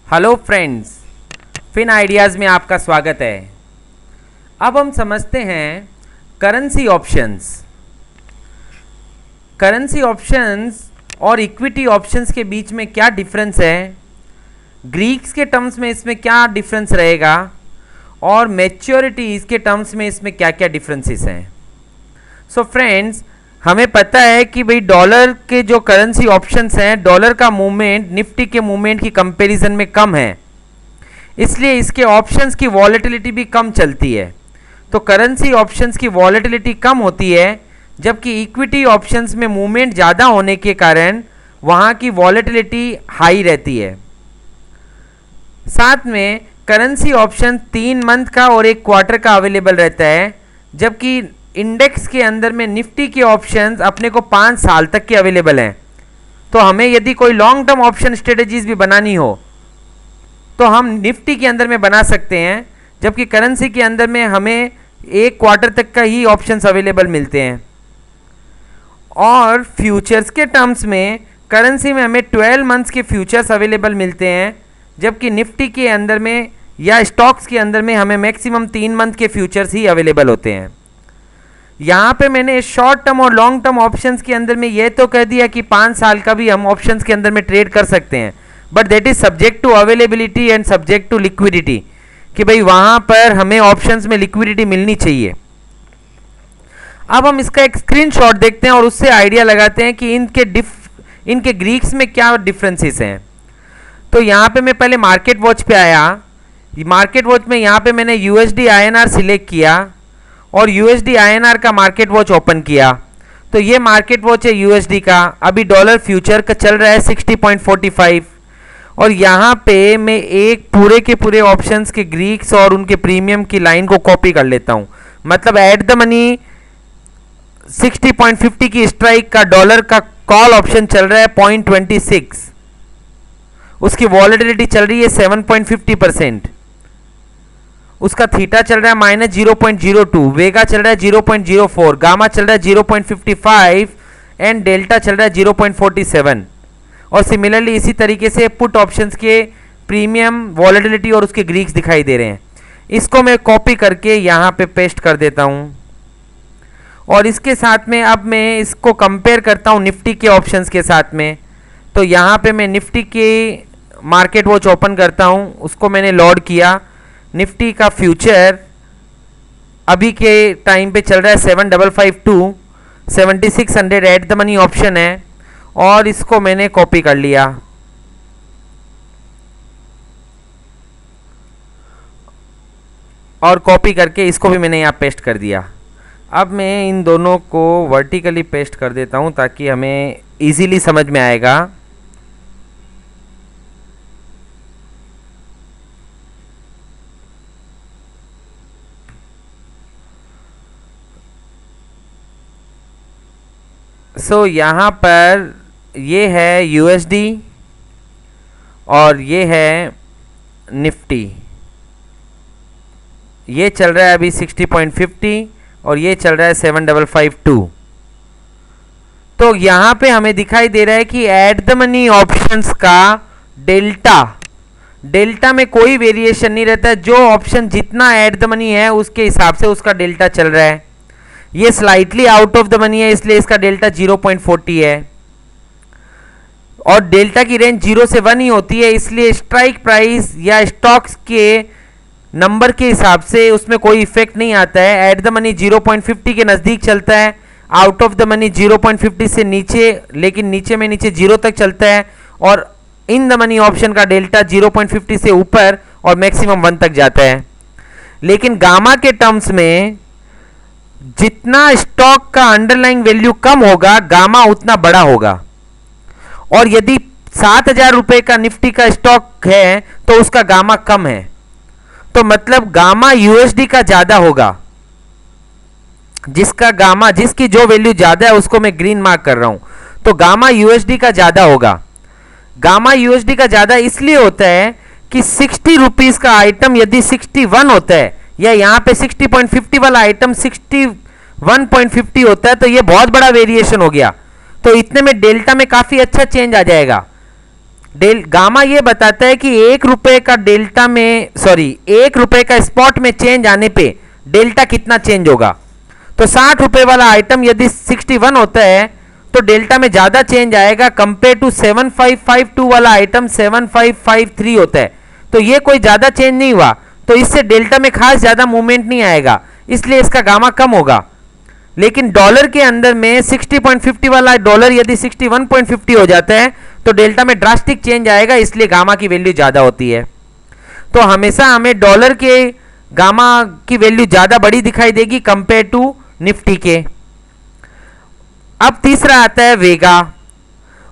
Hello friends, fin ideas में आपका स्वागत है। अब हम समझते हैं करेंसी ऑप्शंस। करेंसी ऑप्शंस और इक्विटी ऑप्शंस के बीच में क्या डिफरेंस है, ग्रीक्स के टर्म्स में इसमें क्या डिफरेंस रहेगा और मैच्योरिटीज़ के टर्म्स में इसमें क्या क्या डिफरेंसेस हैं। सो फ्रेंड्स, हमें पता है कि भाई डॉलर के जो करेंसी ऑप्शंस हैं, डॉलर का मूवमेंट निफ्टी के मूवमेंट की कंपैरिजन में कम है, इसलिए इसके ऑप्शंस की वॉलेटिलिटी भी कम चलती है। तो करेंसी ऑप्शंस की वॉलेटिलिटी कम होती है, जबकि इक्विटी ऑप्शंस में मूवमेंट ज़्यादा होने के कारण वहाँ की वॉलेटिलिटी हाई रहती है। साथ में करेंसी ऑप्शन 3 मंथ का और 1 क्वार्टर का अवेलेबल रहता है, जबकि इंडेक्स के अंदर में निफ्टी के ऑप्शंस अपने को 5 साल तक के अवेलेबल हैं। तो हमें यदि कोई लॉन्ग टर्म ऑप्शन स्ट्रेटजीज भी बनानी हो तो हम निफ्टी के अंदर में बना सकते हैं, जबकि करेंसी के अंदर में हमें 1 क्वार्टर तक का ही ऑप्शंस अवेलेबल मिलते हैं। और फ्यूचर्स के टर्म्स में करेंसी में हमें 12 मंथ्स के फ्यूचर्स अवेलेबल मिलते हैं, जबकि निफ्टी के अंदर में या स्टॉक्स के अंदर में हमें मैक्सिमम 3 मंथ के फ्यूचर्स ही अवेलेबल होते हैं। यहाँ पे मैंने शॉर्ट टर्म और लॉन्ग टर्म ऑप्शंस के अंदर में ये तो कह दिया कि 5 साल का भी हम ऑप्शंस के अंदर में ट्रेड कर सकते हैं, but that is subject to availability and subject to liquidity, कि भाई वहाँ पर हमें ऑप्शंस में लिक्विडिटी मिलनी चाहिए। अब हम इसका एक स्क्रीनशॉट देखते हैं और उससे आइडिया लगाते हैं कि इनके ग्रीक्स में क्या डिफरेंसेस हैं। तो यहाँ पे मैं पहले मार्केट वॉच पे आया। मार्केट वॉच में यहाँ पे मैंने यूएसडी आईएनआर सिलेक्ट किया और यूएसडी आईएनआर का मार्केट वॉच ओपन किया। तो ये मार्केट वॉच है यूएसडी का। अभी डॉलर फ्यूचर का चल रहा है 60.45 और यहाँ पे मैं एक पूरे के पूरे ऑप्शंस के ग्रीक्स और उनके प्रीमियम की लाइन को कॉपी कर लेता हूँ। मतलब एट द मनी 60.50 की स्ट्राइक का डॉलर का कॉल ऑप्शन चल रहा है 0.26, उसकी वॉलेटिलिटी चल रही है 7.50%, उसका थीटा चल रहा है -0.02, वेगा चल रहा है 0.04, गामा चल रहा है 0.55 एंड डेल्टा चल रहा है 0.47। और सिमिलरली इसी तरीके से पुट ऑप्शंस के प्रीमियम, वॉलेटिलिटी और उसके ग्रीक्स दिखाई दे रहे हैं। इसको मैं कॉपी करके यहाँ पे पेस्ट कर देता हूँ और इसके साथ में अब मैं इसको कंपेयर करता हूँ निफ्टी के ऑप्शंस के साथ में। तो यहाँ पे मैं निफ्टी के मार्केट वॉच ओपन करता हूँ, उसको मैंने लोड किया। निफ्टी का फ्यूचर अभी के टाइम पे चल रहा है 7552, 7600 एट द मनी ऑप्शन है और इसको मैंने कॉपी कर लिया। और कॉपी करके इसको भी मैंने यहाँ पेस्ट कर दिया। अब मैं इन दोनों को वर्टिकली पेस्ट कर देता हूँ ताकि हमें इजीली समझ में आएगा। सो यहाँ पर ये है यूएसडी और ये है निफ्टी। ये चल रहा है अभी 60.50 और ये चल रहा है 7552। तो यहाँ पे हमें दिखाई दे रहा है कि एट द मनी ऑप्शंस का डेल्टा में कोई वेरिएशन नहीं रहता है। जो ऑप्शन जितना एट द मनी है उसके हिसाब से उसका डेल्टा चल रहा है। ये slightly out of the money है, इसलिए इसका डेल्टा 0.40 है और डेल्टा की रेंज 0 से 1 ही होती है, इसलिए स्ट्राइक प्राइस या स्टॉक्स के नंबर के हिसाब से उसमें कोई इफेक्ट नहीं आता है। एट द मनी 0.50 के नज़दीक चलता है, आउट ऑफ द मनी 0.50 से नीचे, लेकिन नीचे में नीचे 0 तक चलता है और इन द मनी ऑप्शन का डेल्टा 0.50 से ऊपर और मैक्सिमम 1 तक जाता है। लेकिन गामा के टर्म्स में जितना स्टॉक का अंडरलाइंग वैल्यू कम होगा, गामा उतना बड़ा होगा। और यदि 7000 रुपए का निफ्टी का स्टॉक है तो उसका गामा कम है, तो मतलब गामा यूएसडी का ज्यादा होगा। जिसकी जो वैल्यू ज्यादा है उसको मैं ग्रीन मार्क कर रहा हूं। तो गामा यूएसडी का ज्यादा होगा। गामा यूएसडी का ज्यादा इसलिए होता है कि 60 रुपीज का आइटम यदि 61 होता है या यहाँ पे 60.50 वाला आइटम 61.50 होता है, तो ये बहुत बड़ा वेरिएशन हो गया। तो इतने में डेल्टा में काफी अच्छा चेंज आ जाएगा। गामा ये बताता है कि 1 रुपए का डेल्टा में, सॉरी 1 रुपए का स्पॉट में चेंज आने पे डेल्टा कितना चेंज होगा। तो 60 रुपए वाला आइटम यदि 61 होता है तो डेल्टा में ज्यादा चेंज आएगा कंपेयर टू 7552 वाला आइटम 7553 होता है, तो ये कोई ज्यादा चेंज नहीं हुआ, तो इससे डेल्टा में खास ज्यादा मूवमेंट नहीं आएगा, इसलिए इसका गामा कम होगा। लेकिन डॉलर के अंदर में 60.50 वाला डॉलर यदि 61.50 हो जाता है तो डेल्टा में ड्रास्टिक चेंज आएगा, इसलिए गामा की वैल्यू ज्यादा होती है। तो हमेशा हमें डॉलर के गामा की वैल्यू ज्यादा बड़ी दिखाई देगी कंपेयर टू निफ्टी के। अब तीसरा आता है वेगा।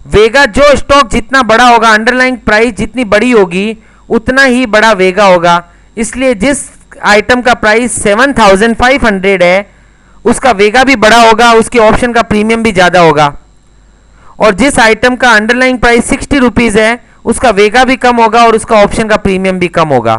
वेगा, जो स्टॉक जितना बड़ा होगा, अंडरलाइंग प्राइस जितनी बड़ी होगी उतना ही बड़ा वेगा होगा, इसलिए जिस आइटम का प्राइस 7500 है उसका वेगा भी बड़ा होगा, उसके ऑप्शन का प्रीमियम भी ज्यादा होगा। और जिस आइटम का अंडरलाइंग प्राइस 60 रुपीज है उसका वेगा भी कम होगा और उसका ऑप्शन का प्रीमियम भी कम होगा।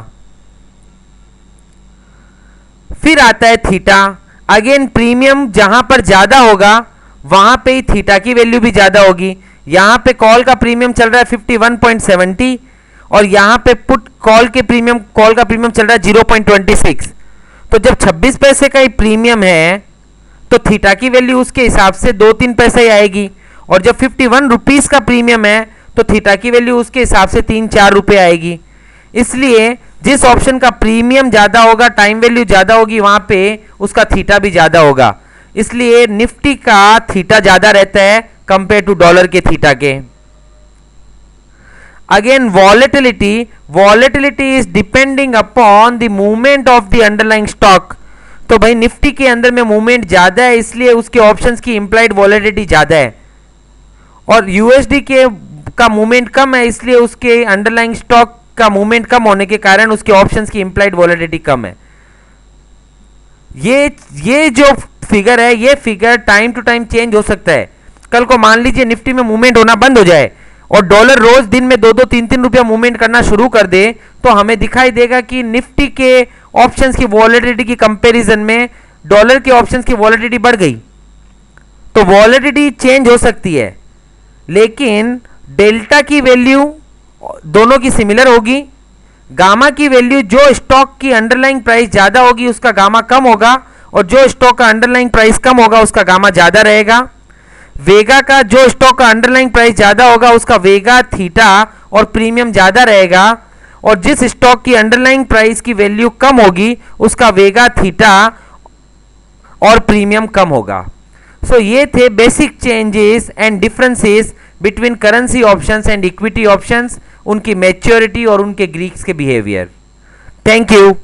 फिर आता है थीटा। अगेन प्रीमियम जहां पर ज्यादा होगा वहां पे ही थीटा की वैल्यू भी ज्यादा होगी। यहां पे कॉल का प्रीमियम चल रहा है 51.70 और यहां पे पुट कॉल का प्रीमियम चल रहा है 0.26। तो जब 26 पैसे का ही प्रीमियम है तो थीटा की वैल्यू उसके हिसाब से 2-3 पैसे ही आएगी, और जब 51 रुपीज का प्रीमियम है तो थीटा की वैल्यू उसके हिसाब से 3-4 रुपए आएगी। इसलिए जिस ऑप्शन का प्रीमियम ज्यादा होगा, टाइम वैल्यू ज्यादा होगी, वहां पे उसका थीटा भी ज्यादा होगा। इसलिए निफ्टी का थीटा ज्यादा रहता है कंपेयर टू डॉलर के थीटा के। Again volatility is depending upon the movement of the underlying stock. तो भाई निफ्टी के अंदर में मूवमेंट ज्यादा है इसलिए उसके ऑप्शंस की इंप्लाइड वॉलेटिलिटी ज्यादा है, और यूएसडी के का मूवमेंट कम है इसलिए उसके अंडरलाइंग स्टॉक का मूवमेंट कम होने के कारण उसके ऑप्शंस की इंप्लाइड वॉलेटिलिटी कम है। ये जो फिगर है, ये figure time to time change हो सकता है। कल को मान लीजिए निफ्टी में मूवमेंट होना बंद हो जाए और डॉलर रोज दिन में 2-2, 3-3 रुपया मूवमेंट करना शुरू कर दे, तो हमें दिखाई देगा कि निफ्टी के ऑप्शंस की वॉलेटिलिटी की कंपैरिजन में डॉलर के ऑप्शंस की वॉलेटिलिटी बढ़ गई। तो वॉलेटिलिटी चेंज हो सकती है, लेकिन डेल्टा की वैल्यू दोनों की सिमिलर होगी। गामा की वैल्यू जो स्टॉक की अंडरलाइंग प्राइस ज्यादा होगी उसका गामा कम होगा, और जो स्टॉक का अंडरलाइंग प्राइस कम होगा उसका गामा ज्यादा रहेगा। वेगा का जो स्टॉक का अंडरलाइंग प्राइस ज्यादा होगा उसका वेगा, थीटा और प्रीमियम ज्यादा रहेगा, और जिस स्टॉक की अंडरलाइंग प्राइस की वैल्यू कम होगी उसका वेगा, थीटा और प्रीमियम कम होगा। सो ये थे basic changes and differences between currency options and equity options, उनकी मैच्योरिटी और उनके ग्रीक्स के बिहेवियर। Thank you.